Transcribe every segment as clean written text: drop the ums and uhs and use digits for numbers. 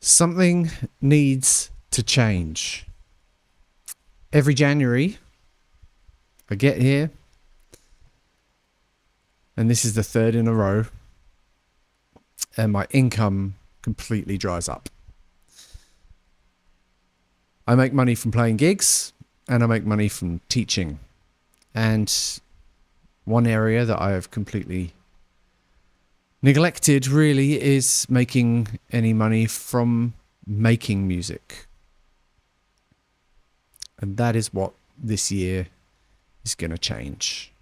Something needs to change. Every January, I get here, and this is the third in a row, and my income completely dries up. I make money from playing gigs, and I make money from teaching. And one area that I have completely neglected really is making any money from making music. And that is what this year is going to change.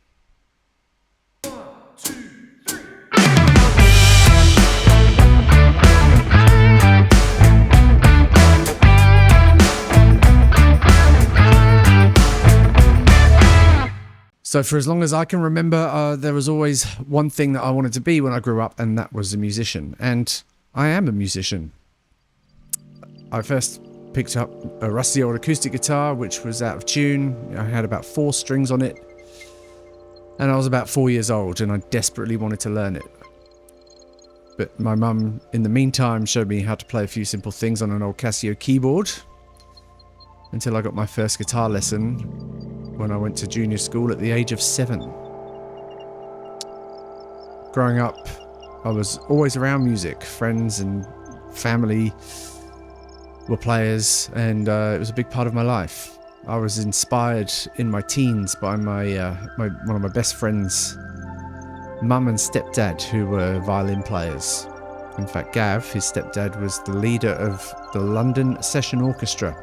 So for as long as I can remember, there was always one thing that I wanted to be when I grew up, and that was a musician. And I am a musician. I first picked up a rusty old acoustic guitar, which was out of tune. I had about 4 strings on it. And I was about 4 years old, and I desperately wanted to learn it. But my mum, in the meantime, showed me how to play a few simple things on an old Casio keyboard, until I got my first guitar lesson when I went to junior school at the age of 7. Growing up, I was always around music. Friends and family were players, and it was a big part of my life. I was inspired in my teens by one of my best friends' mum and stepdad, who were violin players. In fact, Gav, his stepdad, was the leader of the London Session Orchestra.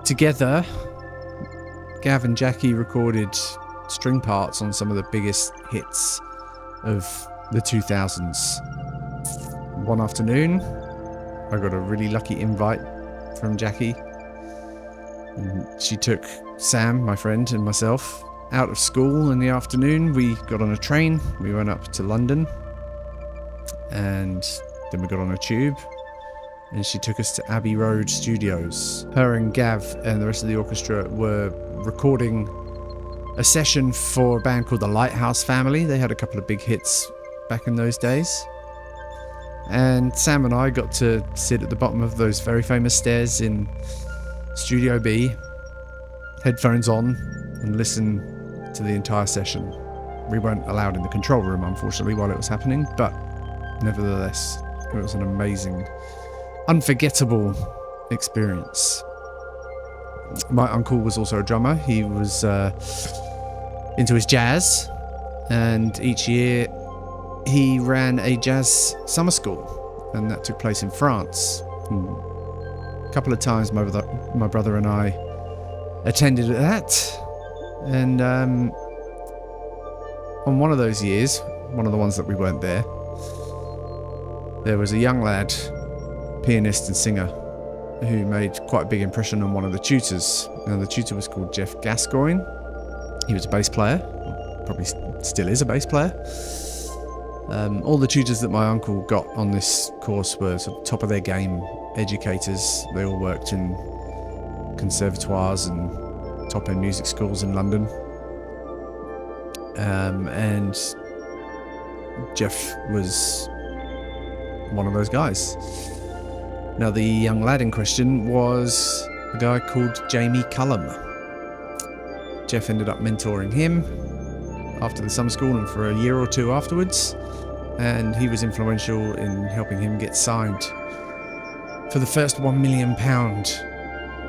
Together, Gav and Jackie recorded string parts on some of the biggest hits of the 2000s. One afternoon, I got a really lucky invite from Jackie. And she took Sam, my friend, and myself out of school in the afternoon. We got on a train, we went up to London, and then we got on a tube, and she took us to Abbey Road Studios. Her and Gav and the rest of the orchestra were recording a session for a band called the Lighthouse Family. They had a couple of big hits back in those days. And Sam and I got to sit at the bottom of those very famous stairs in Studio B, headphones on, and listen to the entire session. We weren't allowed in the control room, unfortunately, while it was happening, but nevertheless, it was an amazing, unforgettable experience. My uncle was also a drummer. He was into his jazz, and each year he ran a jazz summer school, and that took place in France. And a couple of times my brother and I attended that, and on one of those years, one of the ones that we weren't there was a young lad, pianist and singer, who made quite a big impression on one of the tutors. Now, the tutor was called Jeff Gascoigne. He was a bass player, probably still is a bass player. All the tutors that my uncle got on this course were sort of top of their game educators. They all worked in conservatoires and top-end music schools in London. And Jeff was one of those guys. Now, the young lad in question was a guy called Jamie Cullum. Jeff ended up mentoring him after the summer school and for a year or two afterwards, and he was influential in helping him get signed for the first £1 million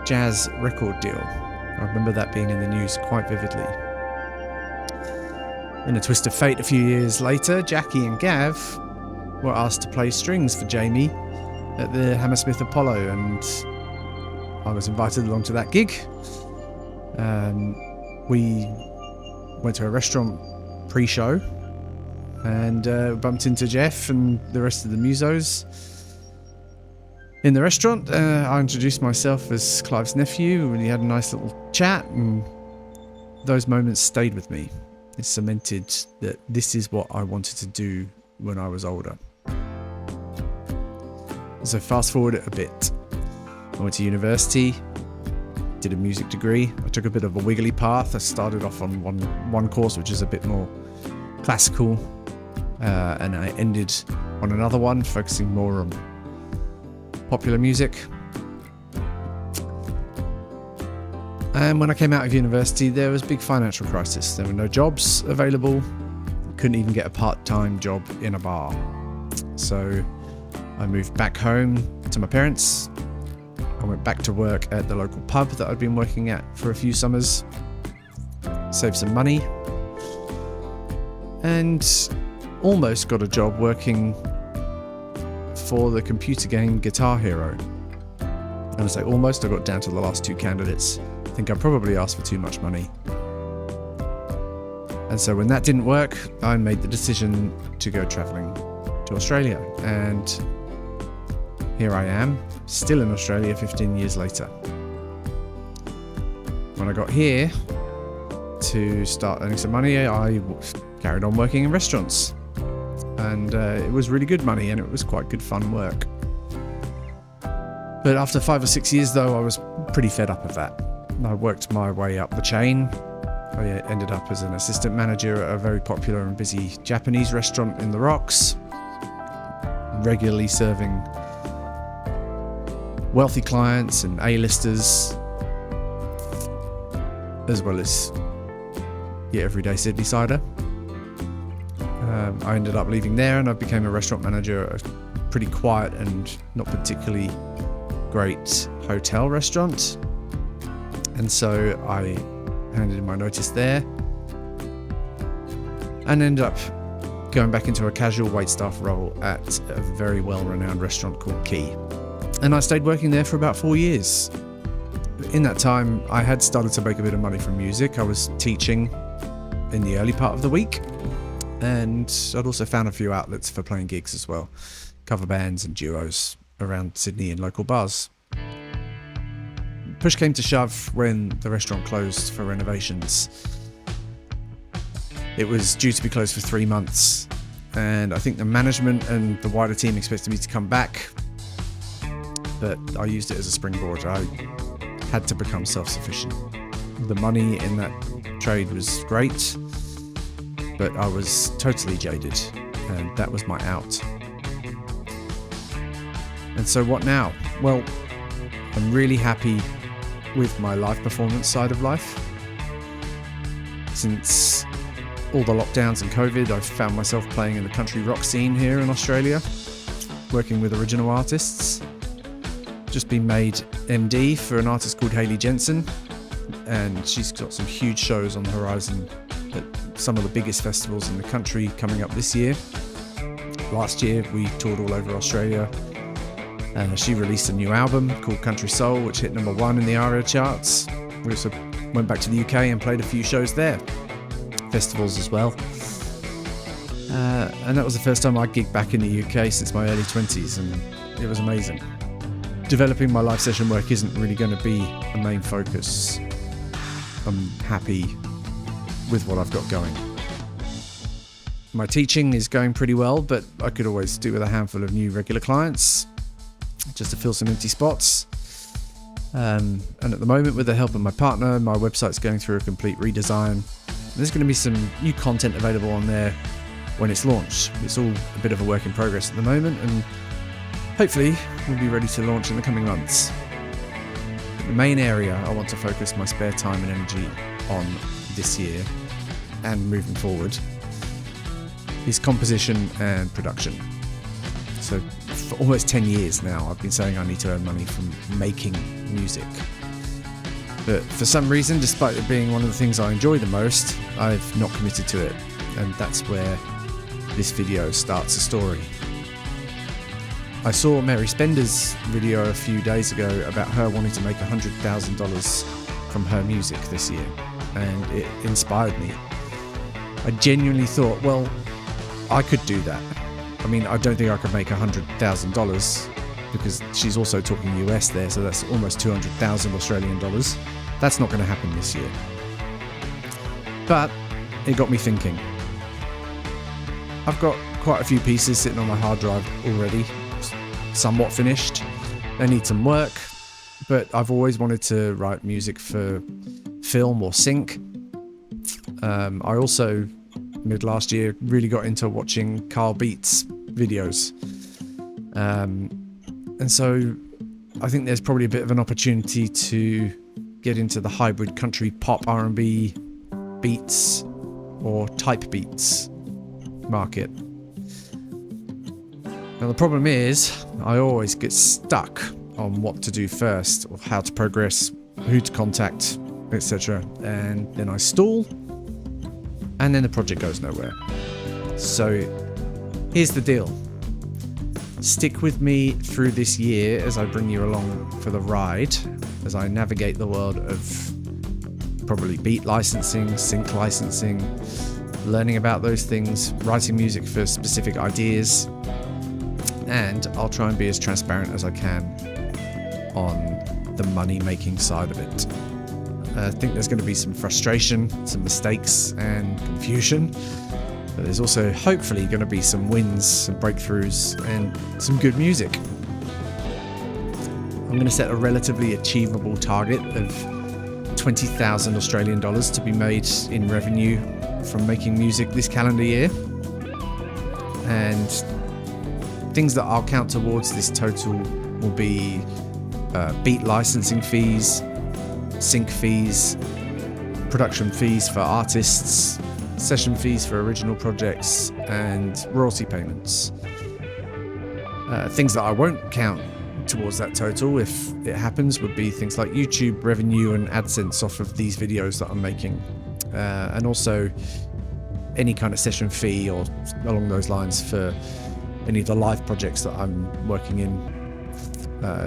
jazz record deal. I remember that being in the news quite vividly. In a twist of fate, a few years later, Jackie and Gav were asked to play strings for Jamie at the Hammersmith Apollo, and I was invited along to that gig. We went to a restaurant pre-show and bumped into Jeff and the rest of the musos in the restaurant. I introduced myself as Clive's nephew, and we had a nice little chat, and those moments stayed with me. It cemented that this is what I wanted to do when I was older. So fast forward a bit. I went to university, did a music degree. I took a bit of a wiggly path. I started off on one course, which is a bit more classical, and I ended on another one, focusing more on popular music. And when I came out of university, there was a big financial crisis. There were no jobs available. Couldn't even get a part-time job in a bar. So I moved back home to my parents. I went back to work at the local pub that I'd been working at for a few summers. Saved some money. And almost got a job working for the computer game Guitar Hero. And I say almost, I got down to the last 2 candidates. I think I probably asked for too much money. And so when that didn't work, I made the decision to go travelling to Australia. And here I am, still in Australia 15 years later. When I got here to start earning some money, I carried on working in restaurants. And it was really good money, and it was quite good fun work. But after 5 or 6 years, though, I was pretty fed up of that. I worked my way up the chain. I ended up as an assistant manager at a very popular and busy Japanese restaurant in the Rocks, regularly serving wealthy clients and A-listers, as well as your everyday Sydney cider. I ended up leaving there, and I became a restaurant manager at a pretty quiet and not particularly great hotel restaurant. And so I handed in my notice there and ended up going back into a casual waitstaff role at a very well-renowned restaurant called Key. And I stayed working there for about 4 years. In that time, I had started to make a bit of money from music. I was teaching in the early part of the week, and I'd also found a few outlets for playing gigs as well, cover bands and duos around Sydney and local bars. Push came to shove when the restaurant closed for renovations. It was due to be closed for 3 months, and I think the management and the wider team expected me to come back, but I used it as a springboard. I had to become self-sufficient. The money in that trade was great, but I was totally jaded, and that was my out. And so what now? Well, I'm really happy with my live performance side of life. Since all the lockdowns and COVID, I've found myself playing in the country rock scene here in Australia, working with original artists. Just been made MD for an artist called Hayley Jensen, and she's got some huge shows on the horizon at some of the biggest festivals in the country coming up this year. Last year we toured all over Australia. She released a new album called Country Soul, which hit #1 in the ARIA charts. We also went back to the UK and played a few shows there, festivals as well. And that was the first time I gigged back in the UK since my early 20s, and it was amazing. Developing my live session work isn't really going to be a main focus. I'm happy with what I've got going. My teaching is going pretty well, but I could always do with a handful of new regular clients just to fill some empty spots. And at the moment, with the help of my partner, my website's going through a complete redesign. There's going to be some new content available on there when it's launched. It's all a bit of a work in progress at the moment, and hopefully we'll be ready to launch in the coming months. The main area I want to focus my spare time and energy on this year and moving forward is composition and production. So for almost 10 years now, I've been saying I need to earn money from making music. But for some reason, despite it being one of the things I enjoy the most, I've not committed to it. And that's where this video starts a story. I saw Mary Spender's video a few days ago about her wanting to make $100,000 from her music this year, and it inspired me. I genuinely thought, well, I could do that. I mean, I don't think I could make $100,000 because she's also talking US there, so that's almost 200,000 Australian dollars. That's not going to happen this year. But it got me thinking. I've got quite a few pieces sitting on my hard drive already, somewhat finished. They need some work, but I've always wanted to write music for film or sync. I also, mid last year, really got into watching Carl Beats videos. And so I think there's probably a bit of an opportunity to get into the hybrid country pop R&B beats or type beats market. Now the problem is I always get stuck on what to do first, or how to progress, who to contact, etc. And then I stall, and then the project goes nowhere. So here's the deal. Stick with me through this year as I bring you along for the ride, as I navigate the world of probably beat licensing, sync licensing, learning about those things, writing music for specific ideas, and I'll try and be as transparent as I can on the money-making side of it. I think there's going to be some frustration, some mistakes, and confusion. But there's also hopefully going to be some wins, some breakthroughs, and some good music. I'm going to set a relatively achievable target of 20,000 Australian dollars to be made in revenue from making music this calendar year. And things that I'll count towards this total will be beat licensing fees, sync fees, production fees for artists, session fees for original projects, and royalty payments. Things that I won't count towards that total, if it happens, would be things like YouTube revenue and AdSense off of these videos that I'm making, and also any kind of session fee or along those lines for any of the live projects that I'm working in.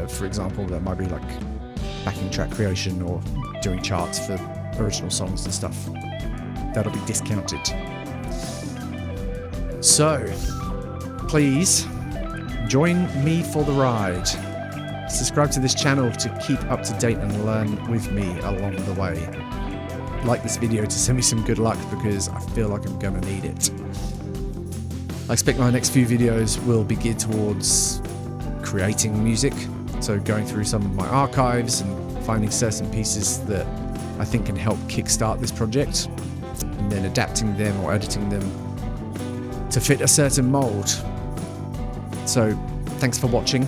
For example, that might be like backing track creation or doing charts for original songs and stuff. That'll be discounted. So, please join me for the ride. Subscribe to this channel to keep up to date and learn with me along the way. Like this video to send me some good luck, because I feel like I'm gonna need it. I expect my next few videos will be geared towards creating music, so going through some of my archives and finding certain pieces that I think can help kickstart this project, and then adapting them or editing them to fit a certain mold. So thanks for watching,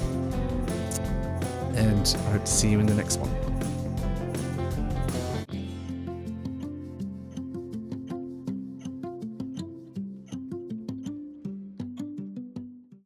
and I hope to see you in the next one.